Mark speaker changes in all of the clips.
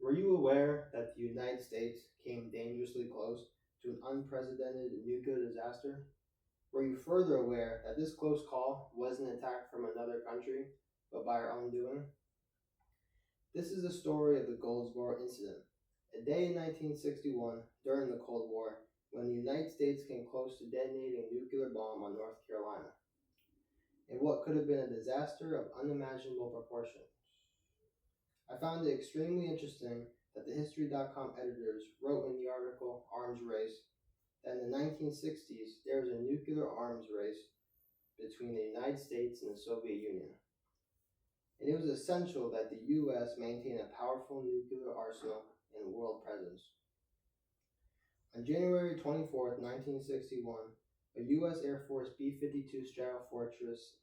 Speaker 1: Were you aware that the United States came dangerously close to an unprecedented nuclear disaster? Were you further aware that this close call wasn't an attack from another country, but by our own doing? This is the story of the Goldsboro incident, a day in 1961 during the Cold War when the United States came close to detonating a nuclear bomb on North Carolina, in what could have been a disaster of unimaginable proportions. I found it extremely interesting that the History.com editors wrote in the article Arms Race that in the 1960s there was a nuclear arms race between the United States and the Soviet Union, and it was essential that the U.S. maintain a powerful nuclear arsenal and world presence. On January 24, 1961, a U.S. Air Force B-52 Stratofortress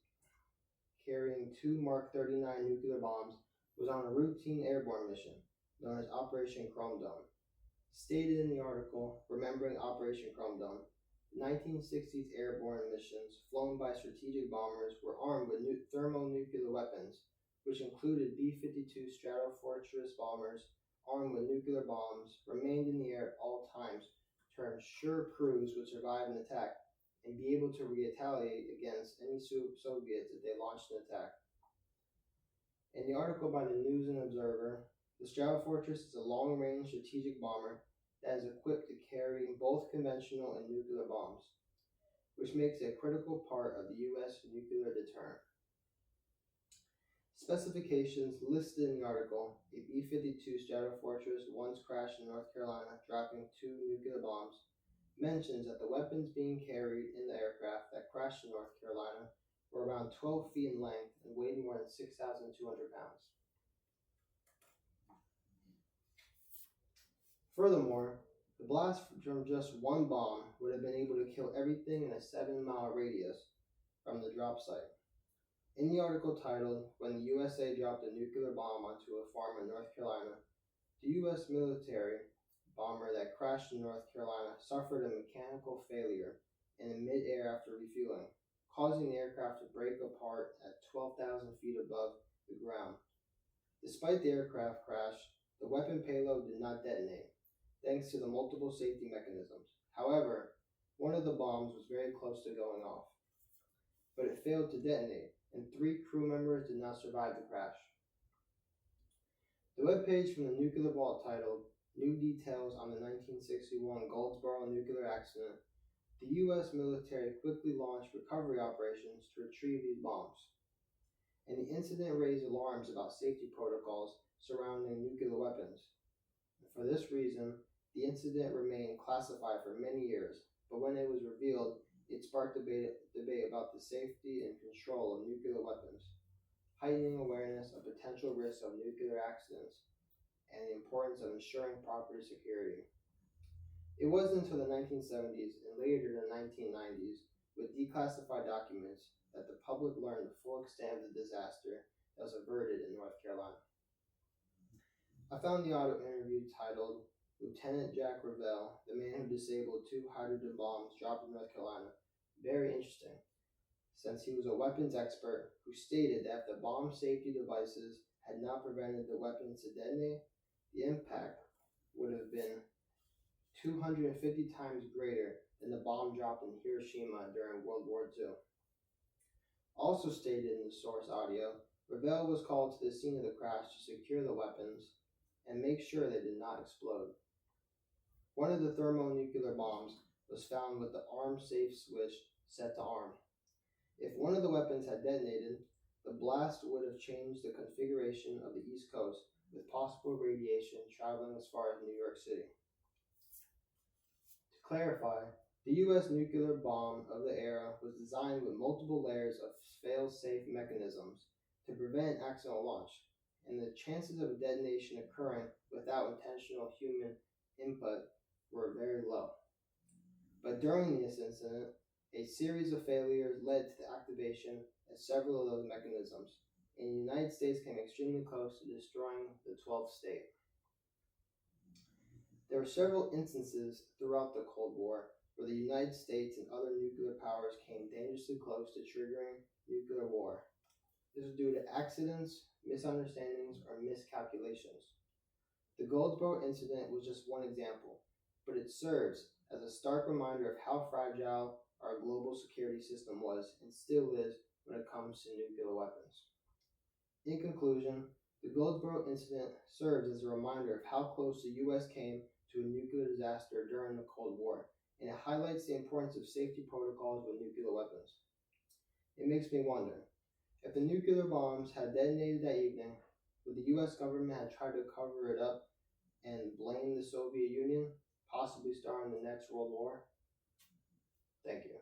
Speaker 1: carrying two Mark 39 nuclear bombs was on a routine airborne mission known as Operation Chrome Dome. Stated in the article, Remembering Operation Chrome Dome, the 1960s airborne missions flown by strategic bombers were armed with thermonuclear weapons, which included B-52 Stratofortress bombers armed with nuclear bombs, remained in the air at all times to ensure crews would survive an attack and be able to retaliate against any Soviets if they launched an attack. In the article by the News and Observer, the Stratofortress is a long-range strategic bomber that is equipped to carry both conventional and nuclear bombs, which makes it a critical part of the U.S. nuclear deterrent. Specifications listed in the article: a B-52 Stratofortress once crashed in North Carolina, dropping two nuclear bombs, mentions that the weapons being carried in the aircraft that crashed in North Carolina were around 12 feet in length and weighed more than 6,200 pounds. Furthermore, the blast from just one bomb would have been able to kill everything in a 7-mile radius from the drop site. In the article titled, When the USA Dropped a Nuclear Bomb Onto a Farm in North Carolina, the U.S. military bomber that crashed in North Carolina suffered a mechanical failure in mid-air after refueling, causing the aircraft to break apart at 12,000 feet above the ground. Despite the aircraft crash, the weapon payload did not detonate, thanks to the multiple safety mechanisms. However, one of the bombs was very close to going off, but it failed to detonate, and 3 crew members did not survive the crash. The webpage from the Nuclear Vault titled New Details on the 1961 Goldsboro Nuclear Accident, the U.S. military quickly launched recovery operations to retrieve these bombs, and the incident raised alarms about safety protocols surrounding nuclear weapons. And for this reason, the incident remained classified for many years, but when it was revealed, it sparked debate about the safety and control of nuclear weapons, heightening awareness of potential risks of nuclear accidents, and the importance of ensuring property security. It wasn't until the 1970s and later the 1990s, with declassified documents, that the public learned the full extent of the disaster that was averted in North Carolina. I found the audio interview titled Lieutenant Jack Revell, the man who disabled 2 hydrogen bombs dropped in North Carolina, very interesting, since he was a weapons expert who stated that if the bomb safety devices had not prevented the weapons to detonate, the impact would have been 250 times greater than the bomb dropped in Hiroshima during World War II. Also stated in the source audio, Revell was called to the scene of the crash to secure the weapons and make sure they did not explode. One of the thermonuclear bombs was found with the arm safe switch set to arm. If one of the weapons had detonated, the blast would have changed the configuration of the East Coast, with possible radiation traveling as far as New York City. To clarify, the U.S. nuclear bomb of the era was designed with multiple layers of fail-safe mechanisms to prevent accidental launch, and the chances of a detonation occurring without intentional human input were very low. But during this incident, a series of failures led to the activation of several of those mechanisms, and the United States came extremely close to destroying the 12th state. There were several instances throughout the Cold War where the United States and other nuclear powers came dangerously close to triggering nuclear war. This was due to accidents, misunderstandings, or miscalculations. The Goldsboro incident was just one example, but it serves as a stark reminder of how fragile our global security system was and still is when it comes to nuclear weapons. In conclusion, the Goldsboro incident serves as a reminder of how close the U.S. came to a nuclear disaster during the Cold War, and it highlights the importance of safety protocols with nuclear weapons. It makes me wonder, if the nuclear bombs had detonated that evening, would the U.S. government have tried to cover it up and blame the Soviet Union, possibly starting the next World War? Thank you.